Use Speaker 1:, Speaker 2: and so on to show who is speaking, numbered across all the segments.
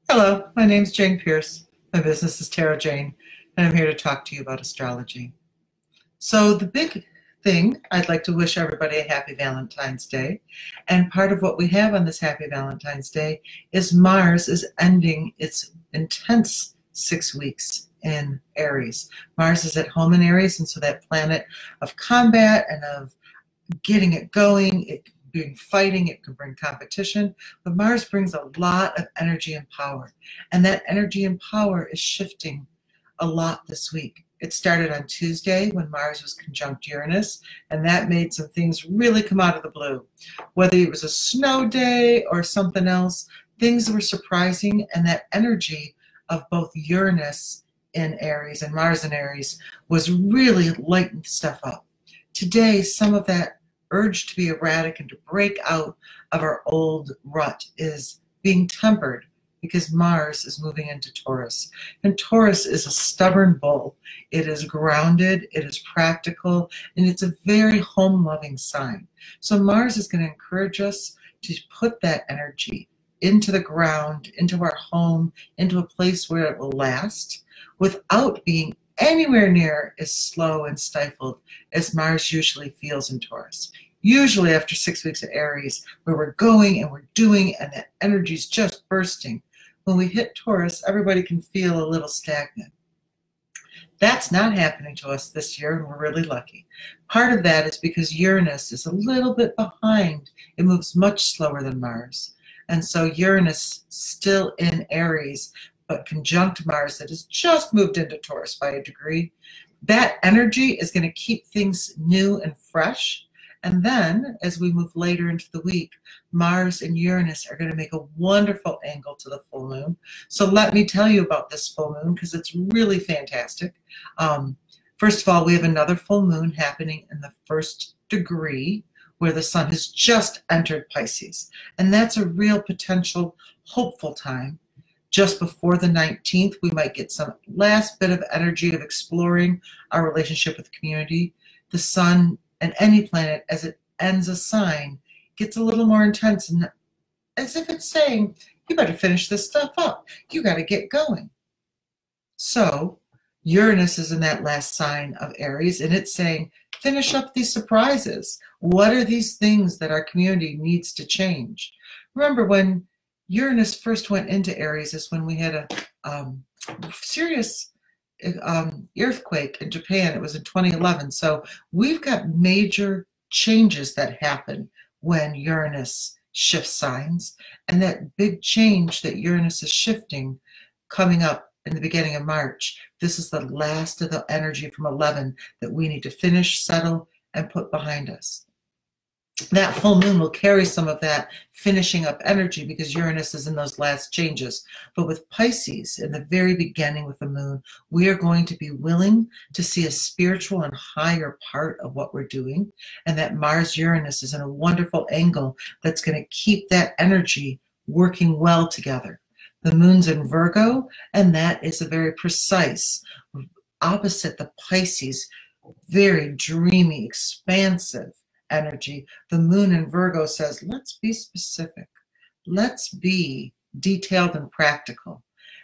Speaker 1: Hello, my name's Jane Pierce. My business is Tarot Jane, and I'm here to talk to you about astrology. So the big thing, I'd like to wish everybody a happy Valentine's Day. And part of what we have on this happy Valentine's Day is Mars is ending its intense 6 weeks in Aries. Mars is at home in Aries, and so that planet of combat and of getting it going, it being fighting, it can bring competition, but Mars brings a lot of energy and power. And that energy and power is shifting a lot this week. It started on Tuesday when Mars was conjunct Uranus, and that made some things really come out of the blue. Whether it was a snow day or something else, things were surprising, and that energy of both Uranus in Aries and Mars in Aries was really lighting stuff up. Today, some of that urge to be erratic and to break out of our old rut is being tempered because Mars is moving into Taurus. And Taurus is a stubborn bull. It is grounded, it is practical, and it's a very home-loving sign. So Mars is going to encourage us to put that energy into the ground, into our home, into a place where it will last without being anywhere near as slow and stifled as Mars usually feels in Taurus. Usually after 6 weeks of Aries, where we're going and we're doing and that energy's just bursting, when we hit Taurus, everybody can feel a little stagnant. That's not happening to us this year, and we're really lucky. Part of that is because Uranus is a little bit behind. It moves much slower than Mars. And so Uranus still in Aries, but conjunct Mars that has just moved into Taurus by a degree. That energy is going to keep things new and fresh. And then, as we move later into the week, Mars and Uranus are going to make a wonderful angle to the full moon. So let me tell you about this full moon because it's really fantastic. First of all, we have another full moon happening in the first degree where the sun has just entered Pisces. And that's a real potential hopeful time. Just before the 19th, we might get some last bit of energy of exploring our relationship with the community. The sun and any planet, as it ends a sign, gets a little more intense, and as if it's saying, you better finish this stuff up. You got to get going. So Uranus is in that last sign of Aries, and it's saying, finish up these surprises. What are these things that our community needs to change? Remember, when Uranus first went into Aries is when we had a serious earthquake in Japan. It was in 2011. So we've got major changes that happen when Uranus shifts signs. And that big change that Uranus is shifting coming up in the beginning of March, this is the last of the energy from 11 that we need to finish, settle, and put behind us. That full moon will carry some of that finishing up energy because Uranus is in those last changes. But with Pisces, in the very beginning with the moon, we are going to be willing to see a spiritual and higher part of what we're doing. And that Mars-Uranus is in a wonderful angle that's going to keep that energy working well together. The moon's in Virgo, and that is a very precise, opposite the Pisces, very dreamy, expansive energy. The moon in Virgo says, let's be specific. Let's be detailed and practical.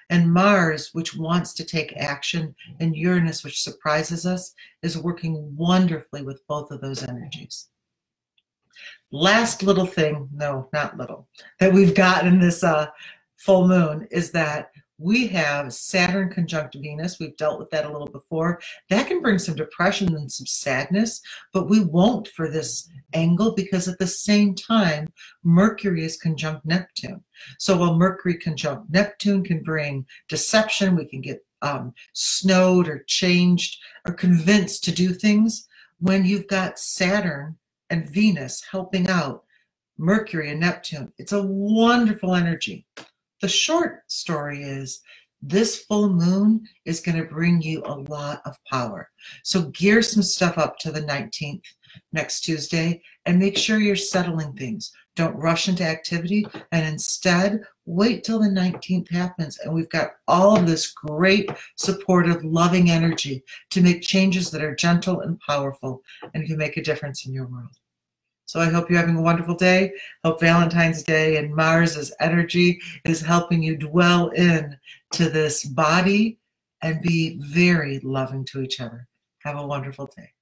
Speaker 1: And Mars, which wants to take action, and Uranus, which surprises us, is working wonderfully with both of those energies. Last little thing, no, not little, that we've got in this full moon is that we have Saturn conjunct Venus. We've dealt with that a little before. That can bring some depression and some sadness, but we won't for this angle because at the same time, Mercury is conjunct Neptune. So while Mercury conjunct Neptune can bring deception, we can get snowed or changed or convinced to do things. When you've got Saturn and Venus helping out Mercury and Neptune, it's a wonderful energy. The short story is this full moon is going to bring you a lot of power. So gear some stuff up to the 19th next Tuesday and make sure you're settling things. Don't rush into activity and instead wait till the 19th happens. And we've got all of this great, supportive, loving energy to make changes that are gentle and powerful and can make a difference in your world. So I hope you're having a wonderful day. Hope Valentine's Day and Mars's energy is helping you dwell in to this body and be very loving to each other. Have a wonderful day.